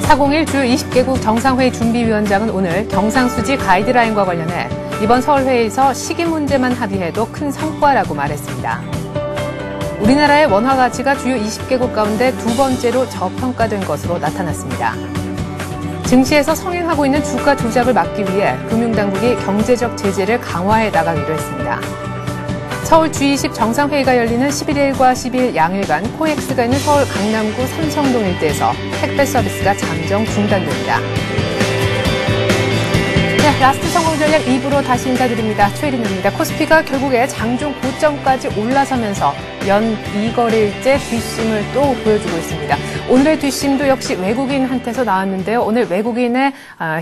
401 주요 20개국 정상회의 준비위원장은 오늘 경상수지 가이드라인과 관련해 이번 서울회의에서 시기 문제만 합의해도 큰 성과라고 말했습니다. 우리나라의 원화 가치가 주요 20개국 가운데 두 번째로 저평가된 것으로 나타났습니다. 증시에서 성행하고 있는 주가 조작을 막기 위해 금융당국이 경제적 제재를 강화해 나가기로 했습니다. 서울 G20 정상회의가 열리는 11일과 12일 양일간 코엑스가 있는 서울 강남구 삼성동 일대에서 택배 서비스가 잠정 중단됩니다. 네, 라스트 성공 전략 2부로 다시 인사드립니다. 최혜린입니다. 코스피가 결국에 장중 고점까지 올라서면서 연 2거래일째 뒷심을 또 보여주고 있습니다. 오늘의 뒷심도 역시 외국인한테서 나왔는데요. 오늘 외국인의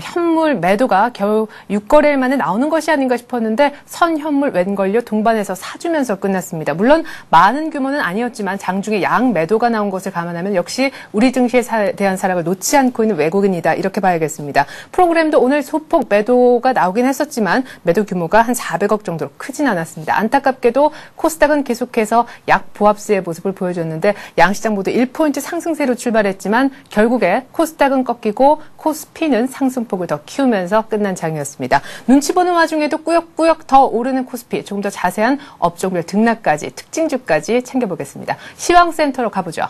현물 매도가 겨우 6거래일 만에 나오는 것이 아닌가 싶었는데 선현물 웬걸요 동반해서 사주면서 끝났습니다. 물론 많은 규모는 아니었지만 장중에 양 매도가 나온 것을 감안하면 역시 우리 증시에 대한 사랑을 놓지 않고 있는 외국인이다 이렇게 봐야겠습니다. 프로그램도 오늘 소폭 매도가 나오긴 했었지만 매도 규모가 한 400억 정도로 크진 않았습니다. 안타깝게도 코스닥은 계속해서 약보합세의 모습을 보여줬는데 양시장 모두 1포인트 상승세로 출발했지만 결국에 코스닥은 꺾이고 코스피는 상승폭을 더 키우면서 끝난 장이었습니다. 눈치 보는 와중에도 꾸역꾸역 더 오르는 코스피, 조금 더 자세한 업종별 등락까지 특징주까지 챙겨보겠습니다. 시황센터로 가보죠.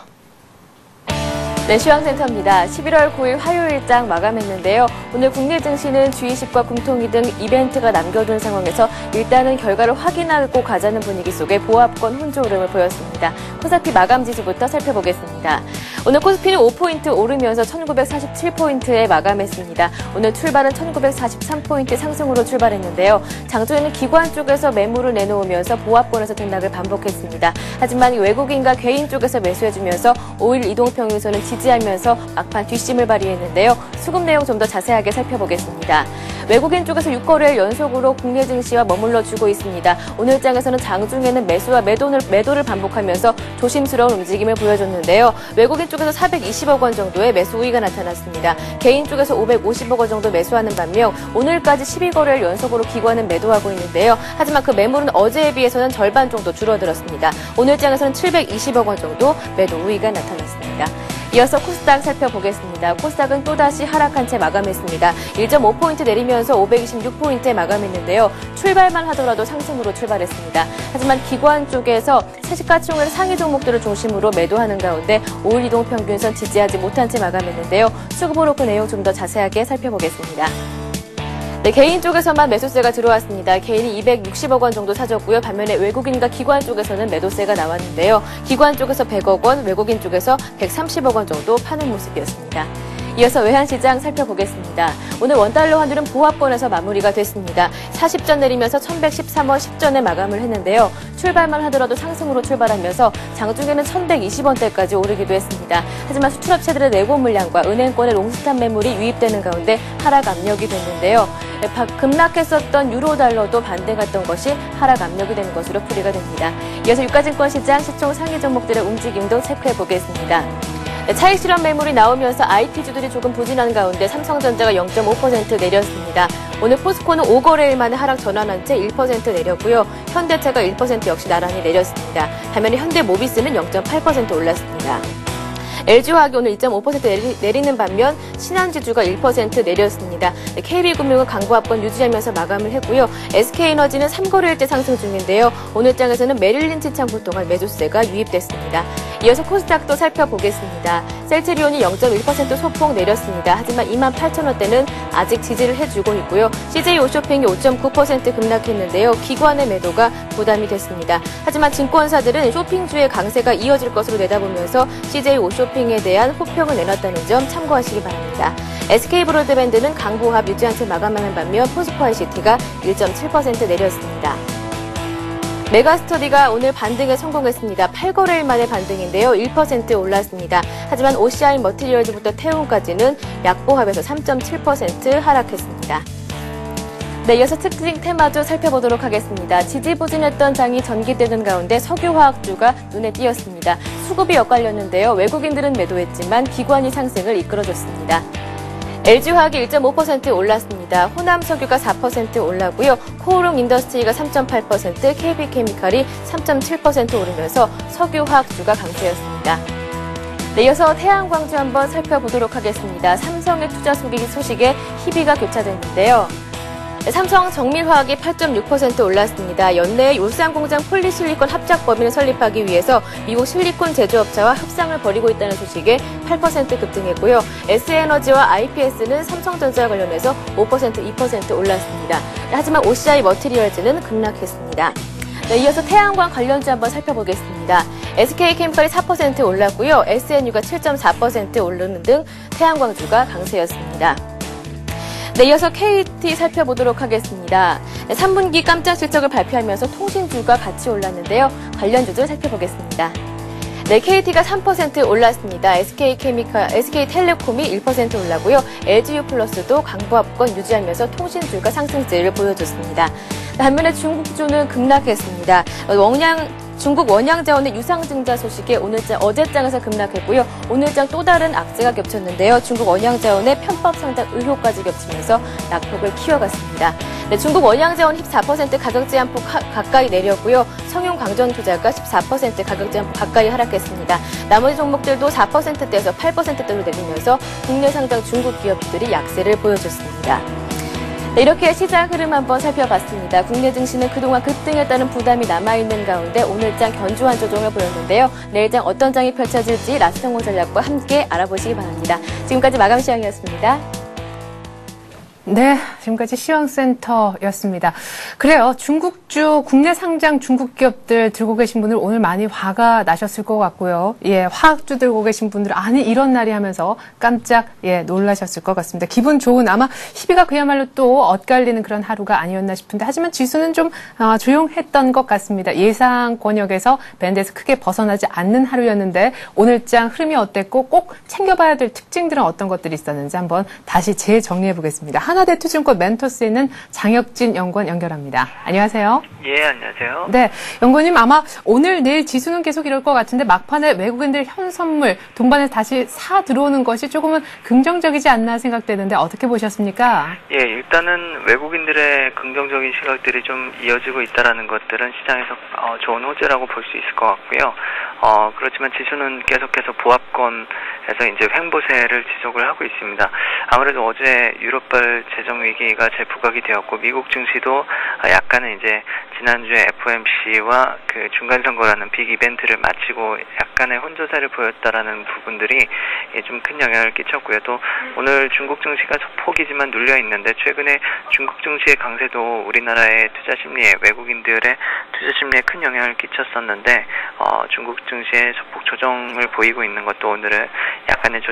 네, 시황센터입니다. 11월 9일 화요일장 마감했는데요. 오늘 국내 증시는 G20과 금통위 등 이벤트가 남겨둔 상황에서 일단은 결과를 확인하고 가자는 분위기 속에 보합권 혼조 흐름을 보였습니다. 코스피 마감 지수부터 살펴보겠습니다. 오늘 코스피는 5포인트 오르면서 1947포인트에 마감했습니다. 오늘 출발은 1943포인트 상승으로 출발했는데요. 장중에는 기관 쪽에서 매물을 내놓으면서 보합권에서 등락을 반복했습니다. 하지만 외국인과 개인 쪽에서 매수해주면서 5일 이동평균선은 지지하면서 막판 뒷심을 발휘했는데요. 수급 내용 좀 더 자세하게 살펴보겠습니다. 외국인 쪽에서 6거래일 연속으로 국내 증시와 머물러주고 있습니다. 오늘 장에서는 장중에는 매수와 매도를 반복하면서 조심스러운 움직임을 보여줬는데요. 외국인 쪽에서 420억 원 정도의 매수 우위가 나타났습니다. 개인 쪽에서 550억 원 정도 매수하는 반면 오늘까지 12거래일 연속으로 기관은 매도하고 있는데요. 하지만 그 매물은 어제에 비해서는 절반 정도 줄어들었습니다. 오늘 장에서는 720억 원 정도 매도 우위가 나타났습니다. 이어서 코스닥 살펴보겠습니다. 코스닥은 또다시 하락한 채 마감했습니다. 1.5포인트 내리면서 526포인트에 마감했는데요. 출발만 하더라도 상승으로 출발했습니다. 하지만 기관 쪽에서 시가총액 상위 종목들을 중심으로 매도하는 가운데 5일 이동평균선 지지하지 못한 채 마감했는데요. 수급으로 그 내용 좀 더 자세하게 살펴보겠습니다. 네, 개인 쪽에서만 매수세가 들어왔습니다. 개인이 260억 원 정도 사줬고요. 반면에 외국인과 기관 쪽에서는 매도세가 나왔는데요. 기관 쪽에서 100억 원, 외국인 쪽에서 130억 원 정도 파는 모습이었습니다. 이어서 외환시장 살펴보겠습니다. 오늘 원달러 환율은 보합권에서 마무리가 됐습니다. 40전 내리면서 1113원 10전에 마감을 했는데요. 출발만 하더라도 상승으로 출발하면서 장중에는 1120원대까지 오르기도 했습니다. 하지만 수출업체들의 내고 물량과 은행권의 롱스탑 매물이 유입되는 가운데 하락 압력이 됐는데요. 급락했었던 유로달러도 반등했던 것이 하락 압력이 된 것으로 풀이가 됩니다. 이어서 유가증권 시장 시총 상위 종목들의 움직임도 체크해보겠습니다. 차익 실현 매물이 나오면서 IT주들이 조금 부진한 가운데 삼성전자가 0.5% 내렸습니다. 오늘 포스코는 5거래일 만에 하락 전환한 채 1% 내렸고요. 현대차가 1% 역시 나란히 내렸습니다. 반면에 현대모비스는 0.8% 올랐습니다. LG화학이 오늘 2.5% 내리는 반면 신한지주가 1% 내렸습니다. KB금융은 강보합권 유지하면서 마감을 했고요. SK에너지는 3거래일째 상승 중인데요. 오늘 장에서는 메릴린치 창구 동안 매수세가 유입됐습니다. 이어서 코스닥도 살펴보겠습니다. 셀트리온이 0.1% 소폭 내렸습니다. 하지만 28,000원대는 아직 지지를 해주고 있고요. CJ오쇼핑이 5.9% 급락했는데요. 기관의 매도가 부담이 됐습니다. 하지만 증권사들은 쇼핑주의 강세가 이어질 것으로 내다보면서 CJ오쇼핑에 대한 호평을 내놨다는 점 참고하시기 바랍니다. SK브로드밴드는 강보합 유지한 채 마감하는 반면 포스코ICT가 1.7% 내렸습니다. 메가스터디가 오늘 반등에 성공했습니다. 8거래일 만에 반등인데요. 1% 올랐습니다. 하지만 OCI 머티리얼즈부터 태움까지는 약보합에서 3.7% 하락했습니다. 네, 이어서 특징 테마주 살펴보도록 하겠습니다. 지지부진했던 장이 전개되는 가운데 석유화학주가 눈에 띄었습니다. 수급이 엇갈렸는데요. 외국인들은 매도했지만 기관이 상승을 이끌어줬습니다. LG화학이 1.5% 올랐습니다. 호남석유가 4% 올랐고요. 코오롱 인더스트리가 3.8%, KB케미칼이 3.7% 오르면서 석유화학주가 강세였습니다. 네, 이어서 태양광주 한번 살펴보도록 하겠습니다. 삼성의 투자 소식에 희비가 교차됐는데요. 삼성 정밀화학이 8.6% 올랐습니다. 연내에 울산공장 폴리실리콘 합작 법인을 설립하기 위해서 미국 실리콘 제조업자와 협상을 벌이고 있다는 소식에 8% 급등했고요. S에너지와 IPS는 삼성전자와 관련해서 5%, 2% 올랐습니다. 하지만 OCI 머티리얼즈는 급락했습니다. 네, 이어서 태양광 관련주 한번 살펴보겠습니다. SK케미칼이 4% 올랐고요. SNU가 7.4% 오르는 등 태양광주가 강세였습니다. 네, 이어서 KT 살펴보도록 하겠습니다. 네, 3분기 깜짝 실적을 발표하면서 통신주가 같이 올랐는데요. 관련주들 살펴보겠습니다. 네, KT가 3% 올랐습니다. SK텔레콤이 1% 올랐고요. LG유플러스도 강보합권 유지하면서 통신주가 상승세를 보여줬습니다. 반면에 중국주는 급락했습니다. 중국 원양자원의 유상증자 소식에 어제장에서 급락했고요. 오늘장 또 다른 악재가 겹쳤는데요. 중국 원양자원의 편법 상장 의혹까지 겹치면서 낙폭을 키워갔습니다. 네, 중국 원양자원 14% 가격 제한폭 가까이 내렸고요. 성용광전투자가 14% 가격 제한폭 가까이 하락했습니다. 나머지 종목들도 4%대에서 8%대로 내리면서 국내 상장 중국 기업들이 약세를 보여줬습니다. 네, 이렇게 시장 흐름 한번 살펴봤습니다. 국내 증시는 그동안 급등했다는 부담이 남아있는 가운데 오늘장 견조한 조정을 보였는데요. 내일장 어떤 장이 펼쳐질지 라스정모 전략과 함께 알아보시기 바랍니다. 지금까지 마감 시황이었습니다. 네, 지금까지 시황센터였습니다. 그래요. 중국주, 국내 상장 중국 기업들 들고 계신 분들 오늘 많이 화가 나셨을 것 같고요. 예, 화학주 들고 계신 분들 아니 이런 날이 하면서 깜짝 놀라셨을 것 같습니다. 기분 좋은 아마 희비가 그야말로 또 엇갈리는 그런 하루가 아니었나 싶은데 하지만 지수는 좀 조용했던 것 같습니다. 예상 권역에서 밴드에서 크게 벗어나지 않는 하루였는데 오늘장 흐름이 어땠고 꼭 챙겨봐야 될 특징들은 어떤 것들이 있었는지 한번 다시 재정리해 보겠습니다. 하나대투증권 멘토스에 있는 장혁진 연구원 연결합니다. 안녕하세요. 예, 안녕하세요. 네, 연구원님 아마 오늘 내일 지수는 계속 이럴 것 같은데 막판에 외국인들 현선물 동반에 다시 사 들어오는 것이 조금은 긍정적이지 않나 생각되는데 어떻게 보셨습니까? 예, 일단은 외국인들의 긍정적인 시각들이 좀 이어지고 있다라는 것들은 시장에서 좋은 호재라고 볼 수 있을 것 같고요. 그렇지만 지수는 계속해서 보합권에서 이제 횡보세를 지속을 하고 있습니다. 아무래도 어제 유럽발 재정 위기가 재부각이 되었고 미국 증시도 약간은 이제 지난주에 FOMC와 그 중간 선거라는 빅 이벤트를 마치고 약간의 혼조세를 보였다라는 부분들이 좀 큰 영향을 끼쳤고요. 또 오늘 중국 증시가 소폭이지만 눌려 있는데 최근에 중국 증시의 강세도 우리나라의 투자 심리에 외국인들의 투자 심리에 큰 영향을 끼쳤었는데 중국 증시의 소폭 조정을 보이고 있는 것도 오늘은 약간의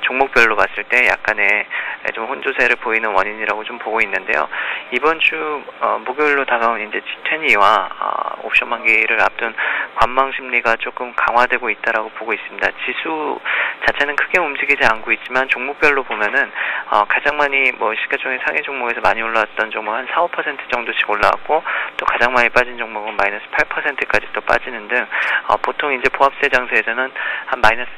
종목별로 봤을 때 약간의 좀 혼조세를 보이는 원인이라고 좀 보고 있는데요. 이번 주 목요일로 다가온 이제 G20와 옵션 만기를 앞둔 관망 심리가 조금 강화되고 있다라고 보고 있습니다. 지수 자체는 크게 움직이지 않고 있지만 종목별로 보면은 가장 많이 시가총액 상위 종목에서 많이 올라왔던 종목 한 4-5% 정도씩 올라왔고 또 가장 많이 빠진 종목은 마이너스 8%까지 또 빠지는 등 보통 이제 보합세 장세에서는 한 마이너스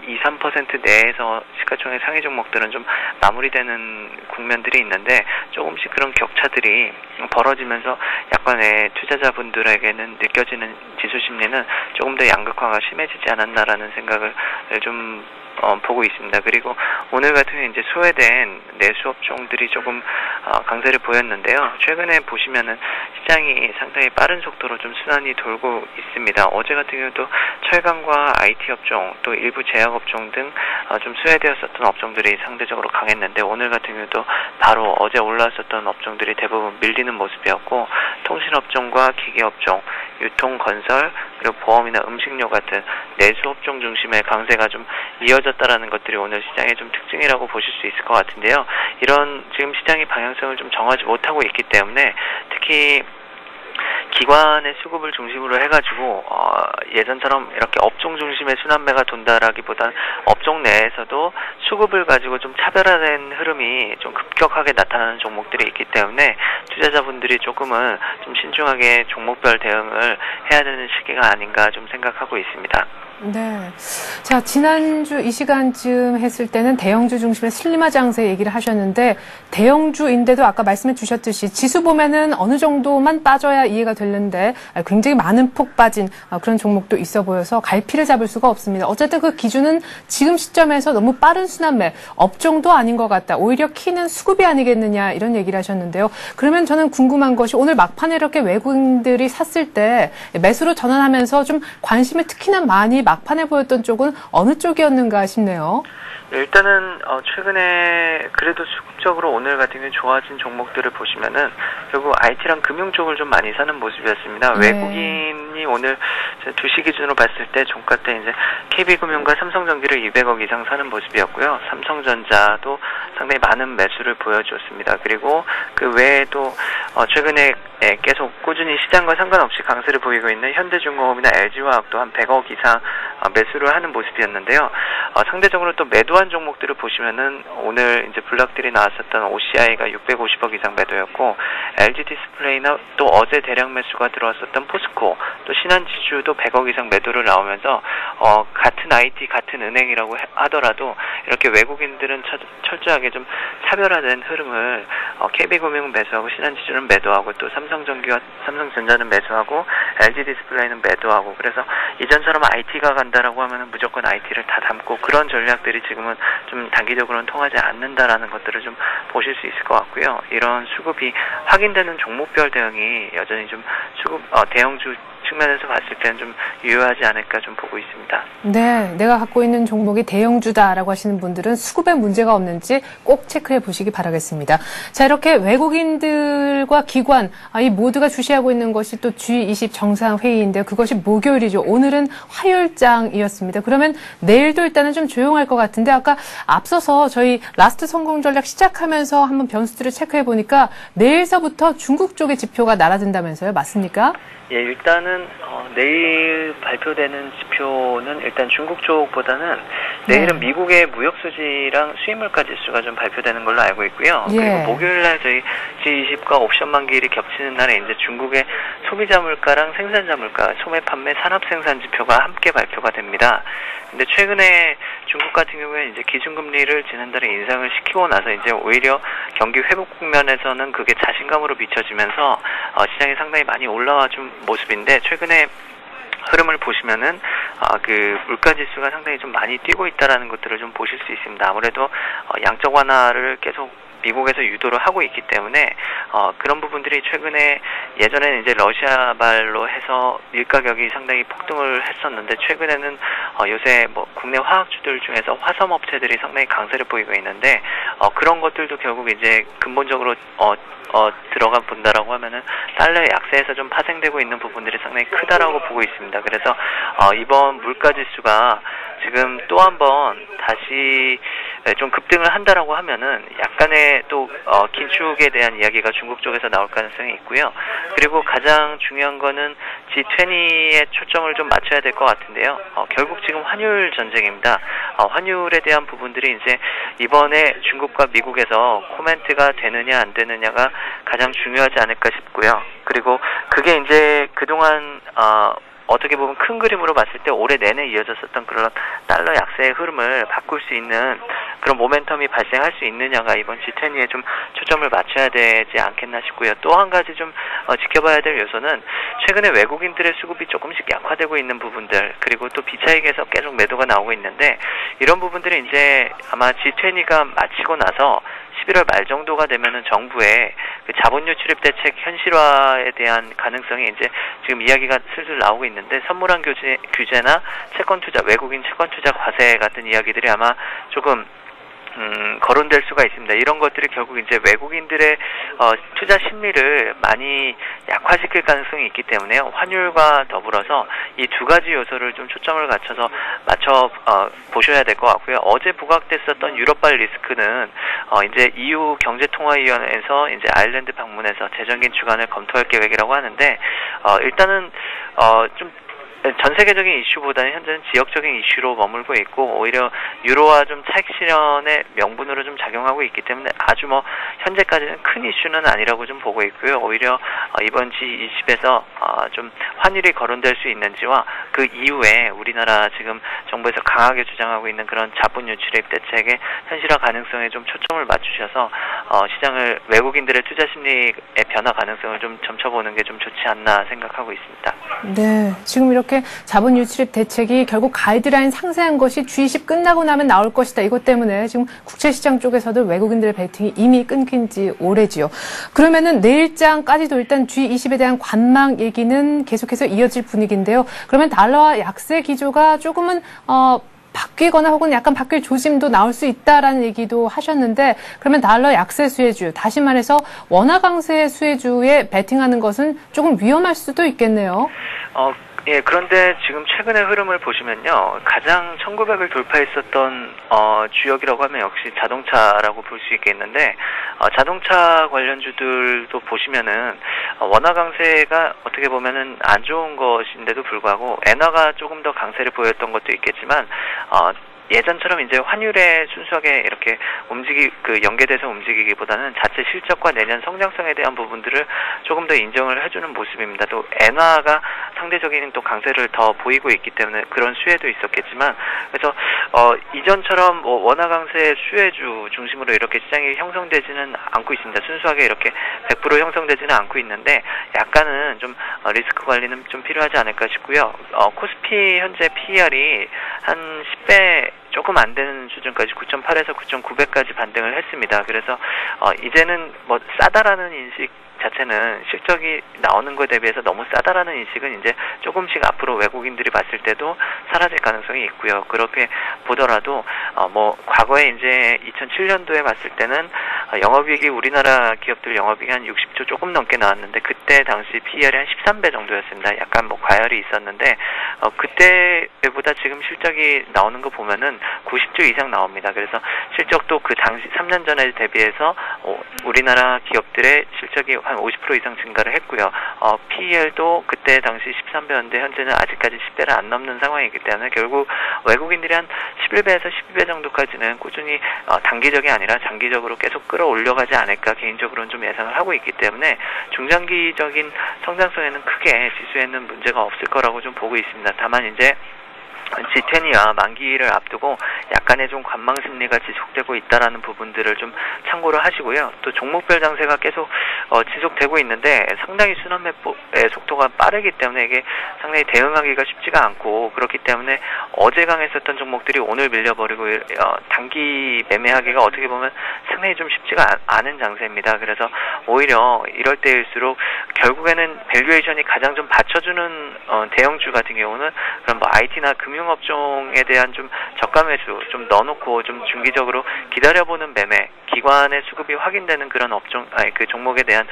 2-3% 내에서 시가총액 상위 종목들은 좀 마무리되는 국면들이 있는데 조금씩 그런 격차들이 벌어지면서 약간의 투자자분들에게는 느껴지는 지수 심리는 조금 더 양극화가 심해지지 않았나라는 생각을 좀 보고 있습니다. 그리고 오늘 같은 경우 이제 소외된 내수 업종들이 조금 강세를 보였는데요. 최근에 보시면은 시장이 상당히 빠른 속도로 좀 순환이 돌고 있습니다. 어제 같은 경우도 철강과 IT 업종 또 일부 제약 업종 등 좀 소외되었었던 업종들이 상대적으로 강했는데 오늘 같은 경우도 바로 어제 올라왔었던 업종들이 대부분 밀리는 모습이었고 통신 업종과 기계 업종, 유통 건설 그리고 보험이나 음식료 같은 내수 업종 중심의 강세가 좀 이어졌다라는 것들이 오늘 시장의 좀 특징이라고 보실 수 있을 것 같은데요. 이런 지금 시장이 방향성을 좀 정하지 못하고 있기 때문에 특히 기관의 수급을 중심으로 해가지고 예전처럼 이렇게 업종 중심의 순환매가 돈다라기보다는 업종 내에서도 수급을 가지고 좀 차별화된 흐름이 좀 급격하게 나타나는 종목들이 있기 때문에 투자자분들이 조금은 좀 신중하게 종목별 대응을 해야 되는 시기가 아닌가 좀 생각하고 있습니다. 네. 자, 지난주 이 시간쯤 했을 때는 대형주 중심의 슬리마 장세 얘기를 하셨는데 대형주인데도 아까 말씀해 주셨듯이 지수 보면은 어느 정도만 빠져야 이해가 되는데 굉장히 많은 폭 빠진 그런 종목도 있어 보여서 갈피를 잡을 수가 없습니다. 어쨌든 그 기준은 지금 시점에서 너무 빠른 순환매, 업종도 아닌 것 같다. 오히려 키는 수급이 아니겠느냐 이런 얘기를 하셨는데요. 그러면 저는 궁금한 것이 오늘 막판에 이렇게 외국인들이 샀을 때 매수로 전환하면서 좀 관심이 특히나 많이 막판에 보였던 쪽은 어느 쪽이었는가 싶네요. 네, 일단은 최근에 그래도 수급적으로 오늘 같은 경우 좋아진 종목들을 보시면은 결국 IT랑 금융 쪽을 좀 많이 사는 모습이었습니다. 네. 외국인이 오늘 2시 기준으로 봤을 때 종가 때 이제 KB금융과 삼성전기를 200억 이상 사는 모습이었고요. 삼성전자도 상당히 많은 매수를 보여줬습니다. 그리고 그 외에도 최근에 계속 꾸준히 시장과 상관없이 강세를 보이고 있는 현대중공업이나 LG화학도 한 100억 이상 매수를 하는 모습이었는데요. 상대적으로 또 매도한 종목들을 보시면은 오늘 이제 블락들이 나왔었던 OCI가 650억 이상 매도였고 LG 디스플레이나 또 어제 대량 매수가 들어왔었던 포스코 또 신한지주도 100억 이상 매도를 나오면서 같은 IT 같은 은행이라고 하더라도 이렇게 외국인들은 철저하게 좀 차별화된 흐름을 KB금융 매수하고 신한지주는 매도하고 또 삼성전기와 삼성전자는 매수하고 LG 디스플레이는 매도하고 그래서 이전처럼 IT가 간다라고 하면은 무조건 IT를 다 담고 그런 전략들이 지금은 좀 단기적으로는 통하지 않는다라는 것들을 좀 보실 수 있을 것 같고요. 이런 수급이 확인되는 종목별 대응이 여전히 좀 대형주 측면에서 봤을 때는 좀 유효하지 않을까 좀 보고 있습니다. 네, 내가 갖고 있는 종목이 대형주다라고 하시는 분들은 수급에 문제가 없는지 꼭 체크해 보시기 바라겠습니다. 자, 이렇게 외국인들과 기관, 이 모두가 주시하고 있는 것이 또 G20 정상회의인데요. 그것이 목요일이죠. 오늘은 화요일장이었습니다. 그러면 내일도 일단은 좀 조용할 것 같은데 아까 앞서서 저희 라스트 성공 전략 시작하면서 한번 변수들을 체크해 보니까 내일서부터 중국 쪽의 지표가 날아든다면서요. 맞습니까? 예, 일단은 내일 발표되는 지표는 일단 중국 쪽보다는 내일은 미국의 무역 수지랑 수입물가 지수가 좀 발표되는 걸로 알고 있고요. 예. 그리고 목요일 날 저희 G20과 옵션 만기일이 겹치는 날에 이제 중국의 소비자 물가랑 생산자 물가, 소매 판매 산업 생산 지표가 함께 발표가 됩니다. 근데 최근에 중국 같은 경우에 이제 기준금리를 지난달에 인상을 시키고 나서 이제 오히려 경기 회복 국면에서는 그게 자신감으로 비춰지면서 시장이 상당히 많이 올라와 준 모습인데 최근에 흐름을 보시면은 그 물가 지수가 상당히 좀 많이 뛰고 있다라는 것들을 좀 보실 수 있습니다. 아무래도 양적 완화를 계속 미국에서 유도를 하고 있기 때문에 그런 부분들이 최근에 예전에는 이제 러시아발로 해서 밀 가격이 상당히 폭등을 했었는데 최근에는 요새 뭐 국내 화학주들 중에서 화섬 업체들이 상당히 강세를 보이고 있는데 그런 것들도 결국 이제 근본적으로 들어가 본다라고 하면은 달러의 약세에서 좀 파생되고 있는 부분들이 상당히 크다라고 보고 있습니다. 그래서 이번 물가 지수가 지금 또 한번 다시 좀 급등을 한다라고 하면은 약간의 또 긴축에 대한 이야기가 중국 쪽에서 나올 가능성이 있고요. 그리고 가장 중요한 거는 G20에 초점을 좀 맞춰야 될 것 같은데요. 결국 지금 환율 전쟁입니다. 환율에 대한 부분들이 이제 이번에 중국과 미국에서 코멘트가 되느냐 안 되느냐가 가장 중요하지 않을까 싶고요. 그리고 그게 이제 그동안 어떻게 보면 큰 그림으로 봤을 때 올해 내내 이어졌었던 그런 달러 약세의 흐름을 바꿀 수 있는 그런 모멘텀이 발생할 수 있느냐가 이번 G20에 좀 초점을 맞춰야 되지 않겠나 싶고요. 또 한 가지 좀 지켜봐야 될 요소는 최근에 외국인들의 수급이 조금씩 약화되고 있는 부분들 그리고 또 비차익에서 계속 매도가 나오고 있는데 이런 부분들이 이제 아마 G20가 마치고 나서 11월 말 정도가 되면은 정부의 그 자본료 출입 대책 현실화에 대한 가능성이 이제 지금 이야기가 슬슬 나오고 있는데 선물한 규제나 채권 투자, 외국인 채권 투자 과세 같은 이야기들이 아마 조금 거론될 수가 있습니다. 이런 것들이 결국 이제 외국인들의 투자 심리를 많이 약화시킬 가능성이 있기 때문에요. 환율과 더불어서 이 두 가지 요소를 좀 초점을 맞춰 보셔야 될 것 같고요. 어제 부각됐었던 유럽발 리스크는 이제 EU 경제통화위원회에서 이제 아일랜드 방문해서 재정긴 주간을 검토할 계획이라고 하는데 일단은 좀 전 세계적인 이슈보다는 현재는 지역적인 이슈로 머물고 있고 오히려 유로화 좀 차익 실현의 명분으로 좀 작용하고 있기 때문에 아주 뭐 현재까지는 큰 이슈는 아니라고 좀 보고 있고요. 오히려 이번 G20에서 좀 환율이 거론될 수 있는지와 그 이후에 우리나라 지금 정부에서 강하게 주장하고 있는 그런 자본 유출입 대책의 현실화 가능성에 좀 초점을 맞추셔서 시장을 외국인들의 투자 심리의 변화 가능성을 좀 점쳐보는 게 좀 좋지 않나 생각하고 있습니다. 네, 지금 이렇게 자본 유출입 대책이 결국 가이드라인 상세한 것이 G20 끝나고 나면 나올 것이다. 이것 때문에 지금 국제시장 쪽에서도 외국인들의 베팅이 이미 끊긴 지 오래지요. 그러면은 내일장까지도 일단 G20에 대한 관망 얘기는 계속해서 이어질 분위기인데요. 그러면 달러와 약세 기조가 조금은 바뀌거나 혹은 약간 바뀔 조짐도 나올 수 있다라는 얘기도 하셨는데 그러면 달러 약세 수혜주, 다시 말해서 원화 강세 수혜주에 베팅하는 것은 조금 위험할 수도 있겠네요. 예, 그런데 지금 최근의 흐름을 보시면요. 가장 1900을 돌파했었던 주역이라고 하면 역시 자동차라고 볼 수 있겠는데 자동차 관련주들도 보시면은 원화 강세가 어떻게 보면은 안 좋은 것인데도 불구하고 엔화가 조금 더 강세를 보였던 것도 있겠지만 예전처럼 이제 환율에 순수하게 이렇게 연계돼서 움직이기보다는 자체 실적과 내년 성장성에 대한 부분들을 조금 더 인정을 해주는 모습입니다. 또 엔화가 상대적인 또 강세를 더 보이고 있기 때문에 그런 수혜도 있었겠지만, 그래서 이전처럼 원화 강세 수혜주 중심으로 이렇게 시장이 형성되지는 않고 있습니다. 순수하게 이렇게 100% 형성되지는 않고 있는데 약간은 좀 리스크 관리는 좀 필요하지 않을까 싶고요. 코스피 현재 PER이 한 10배 조금 안 되는 수준까지 9.8에서 9.9배까지 반등을 했습니다. 그래서 이제는 뭐 싸다라는 인식 자체는 실적이 나오는 것에 대비해서 너무 싸다라는 인식은 이제 조금씩 앞으로 외국인들이 봤을 때도 사라질 가능성이 있고요. 그렇게 보더라도 뭐 과거에 이제 2007년도에 봤을 때는 영업이익이 우리나라 기업들 영업이익이 한 60조 조금 넘게 나왔는데 그때 당시 PER이 한 13배 정도였습니다. 약간 뭐 과열이 있었는데 그때보다 지금 실적이 나오는 거 보면은 90조 이상 나옵니다. 그래서 실적도 그 당시 3년 전에 대비해서 우리나라 기업들의 실적이 한 50% 이상 증가를 했고요. PER도 그때 당시 13배였는데 현재는 아직까지 10배를 안 넘는 상황이기 때문에 결국 외국인들이 한 11배에서 12배 정도까지는 꾸준히 단기적이 아니라 장기적으로 계속 끌어올려가지 않을까 개인적으로는 좀 예상을 하고 있기 때문에 중장기적인 성장성에는 크게 지수에는 문제가 없을 거라고 좀 보고 있습니다. 다만 이제 G20와 만기를 앞두고 약간의 좀 관망 심리가 지속되고 있다라는 부분들을 좀 참고를 하시고요. 또 종목별 장세가 계속 지속되고 있는데 상당히 순환 매포의 속도가 빠르기 때문에 이게 상당히 대응하기가 쉽지가 않고 그렇기 때문에 어제 강했었던 종목들이 오늘 밀려버리고 단기 매매하기가 어떻게 보면 상당히 좀 쉽지가 않은 장세입니다. 그래서 오히려 이럴 때일수록 결국에는 밸류에이션이 가장 좀 받쳐주는 대형주 같은 경우는 그런 뭐 IT나 금융업종에 대한 좀 저가 매수 좀 넣어놓고 좀 중기적으로 기다려보는 매매, 기관의 수급이 확인되는 그런 그 종목에 대한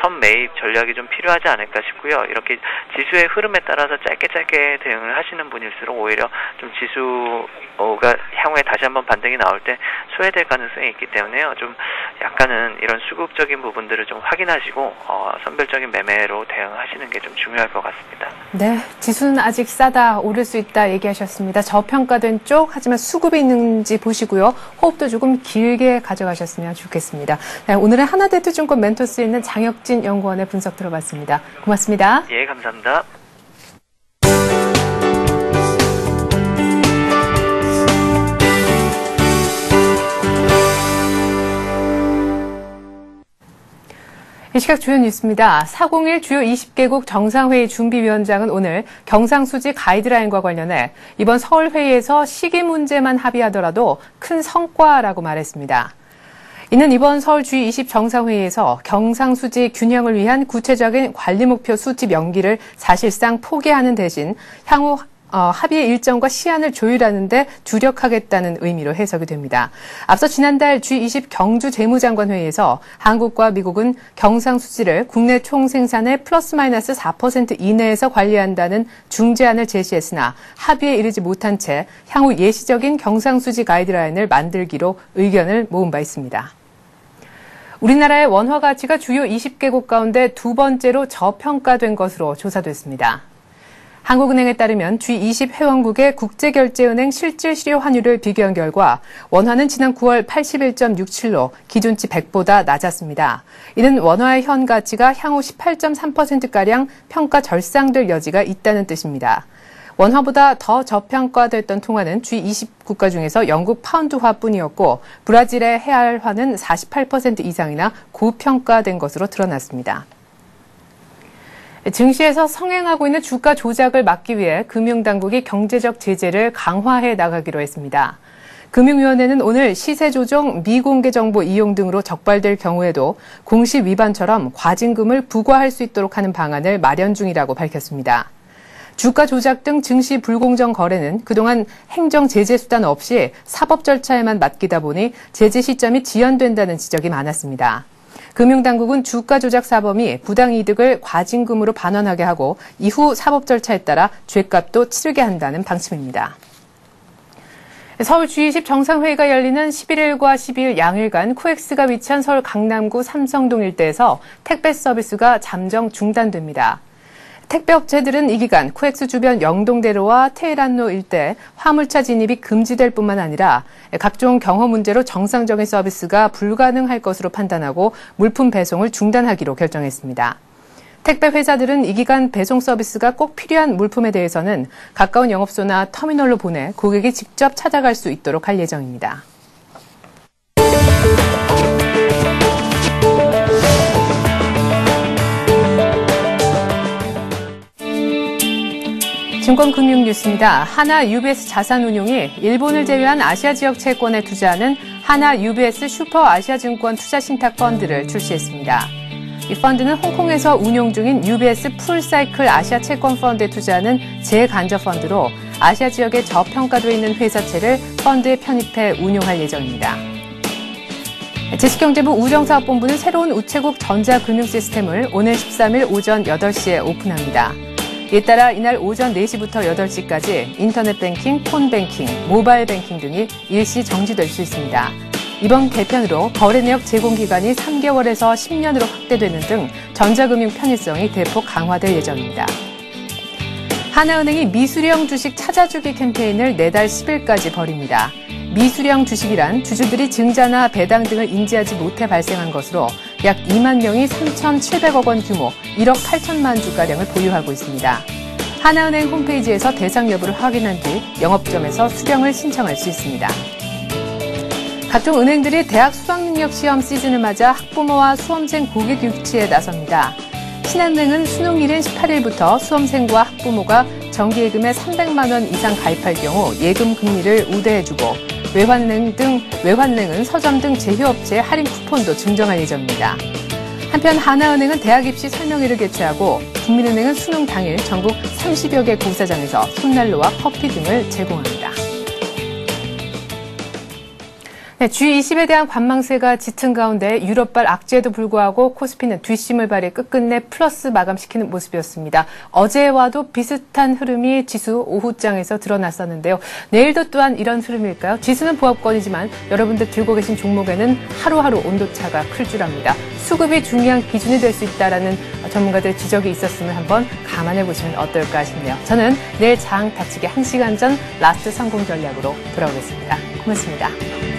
선매입 전략이 좀 필요하지 않을까 싶고요. 이렇게 지수의 흐름에 따라서 짧게 대응을 하시는 분일수록 오히려 좀 지수가 향후에 다시 한번 반등이 나올 때 소외될 가능성이 있기 때문에요. 좀 약간은 이런 수급적인 부분들을 좀 확인하시고 선별적인 매매로 대응하시는 게 좀 중요할 것 같습니다. 네, 지수는 아직 싸다, 오를 수 있다 얘기하셨습니다. 저평가된 쪽, 하지만 수급이 있는지 보시고요. 호흡도 조금 길게 가져가셨으면 좋겠습니다. 네, 오늘은 하나대투증권 멘토스에 있는 장혁진 연구원의 분석 들어봤습니다. 고맙습니다. 예, 감사합니다. 이 시각 주요 뉴스입니다. 401 주요 20개국 정상회의 준비위원장은 오늘 경상수지 가이드라인과 관련해 이번 서울회의에서 시기 문제만 합의하더라도 큰 성과라고 말했습니다. 이는 이번 서울 G20 정상회의에서 경상수지 균형을 위한 구체적인 관리 목표 수집 연기를 사실상 포기하는 대신 향후 합의의 일정과 시한을 조율하는 데 주력하겠다는 의미로 해석이 됩니다. 앞서 지난달 G20 경주 재무장관 회의에서 한국과 미국은 경상수지를 국내 총생산의 플러스 마이너스 4% 이내에서 관리한다는 중재안을 제시했으나 합의에 이르지 못한 채 향후 예시적인 경상수지 가이드라인을 만들기로 의견을 모은 바 있습니다. 우리나라의 원화 가치가 주요 20개국 가운데 두 번째로 저평가된 것으로 조사됐습니다. 한국은행에 따르면 G20 회원국의 국제결제은행 실질 실효 환율을 비교한 결과 원화는 지난 9월 81.67로 기준치 100보다 낮았습니다. 이는 원화의 현 가치가 향후 18.3%가량 평가 절상될 여지가 있다는 뜻입니다. 원화보다 더 저평가됐던 통화는 G20 국가 중에서 영국 파운드화뿐이었고 브라질의 헤알화는 48% 이상이나 고평가된 것으로 드러났습니다. 증시에서 성행하고 있는 주가 조작을 막기 위해 금융당국이 경제적 제재를 강화해 나가기로 했습니다. 금융위원회는 오늘 시세 조정, 미공개 정보 이용 등으로 적발될 경우에도 공시 위반처럼 과징금을 부과할 수 있도록 하는 방안을 마련 중이라고 밝혔습니다. 주가 조작 등 증시 불공정 거래는 그동안 행정 제재 수단 없이 사법 절차에만 맡기다 보니 제재 시점이 지연된다는 지적이 많았습니다. 금융당국은 주가 조작 사범이 부당이득을 과징금으로 반환하게 하고 이후 사법 절차에 따라 죗값도 치르게 한다는 방침입니다. 서울 G20 정상회의가 열리는 11일과 12일 양일간 코엑스가 위치한 서울 강남구 삼성동 일대에서 택배 서비스가 잠정 중단됩니다. 택배업체들은 이 기간 코엑스 주변 영동대로와 테헤란로 일대 화물차 진입이 금지될 뿐만 아니라 각종 경호 문제로 정상적인 서비스가 불가능할 것으로 판단하고 물품 배송을 중단하기로 결정했습니다. 택배 회사들은 이 기간 배송 서비스가 꼭 필요한 물품에 대해서는 가까운 영업소나 터미널로 보내 고객이 직접 찾아갈 수 있도록 할 예정입니다. 증권금융뉴스입니다. 하나 UBS 자산운용이 일본을 제외한 아시아 지역 채권에 투자하는 하나 UBS 슈퍼 아시아증권 투자신탁펀드를 출시했습니다. 이 펀드는 홍콩에서 운용 중인 UBS 풀사이클 아시아 채권펀드에 투자하는 재간접펀드로 아시아 지역에 저평가되어 있는 회사채를 펀드에 편입해 운용할 예정입니다. 제시경제부 우정사업본부는 새로운 우체국 전자금융시스템을 오늘 13일 오전 8시에 오픈합니다. 이에 따라 이날 오전 4시부터 8시까지 인터넷 뱅킹, 폰 뱅킹, 모바일 뱅킹 등이 일시 정지될 수 있습니다. 이번 개편으로 거래 내역 제공 기간이 3개월에서 10년으로 확대되는 등 전자금융 편의성이 대폭 강화될 예정입니다. 하나은행이 미수령 주식 찾아주기 캠페인을 내달 10일까지 벌입니다. 미수령 주식이란 주주들이 증자나 배당 등을 인지하지 못해 발생한 것으로 약 2만 명이 3,700억 원 규모 1억 8천만 주가량을 보유하고 있습니다. 하나은행 홈페이지에서 대상 여부를 확인한 뒤 영업점에서 수령을 신청할 수 있습니다. 각종 은행들이 대학 수학능력 시험 시즌을 맞아 학부모와 수험생 고객 유치에 나섭니다. 신한은행은 수능일인 18일부터 수험생과 학부모가 정기예금에 300만 원 이상 가입할 경우 예금 금리를 우대해주고 외환은행은 서점 등 제휴업체의 할인 쿠폰도 증정할 예정입니다. 한편 하나은행은 대학 입시 설명회를 개최하고 국민은행은 수능 당일 전국 30여 개 공사장에서 손난로와 커피 등을 제공합니다. 네, G20에 대한 관망세가 짙은 가운데 유럽발 악재에도 불구하고 코스피는 뒷심을 발휘 끝끝내 플러스 마감시키는 모습이었습니다. 어제와도 비슷한 흐름이 지수 오후장에서 드러났었는데요. 내일도 또한 이런 흐름일까요? 지수는 보합권이지만 여러분들 들고 계신 종목에는 하루하루 온도차가 클 줄 압니다. 수급이 중요한 기준이 될 수 있다라는 전문가들의 지적이 있었으면 한번 감안해 보시면 어떨까 싶네요. 저는 내일 장 닫히기 1시간 전 라스트 성공 전략으로 돌아오겠습니다. 고맙습니다.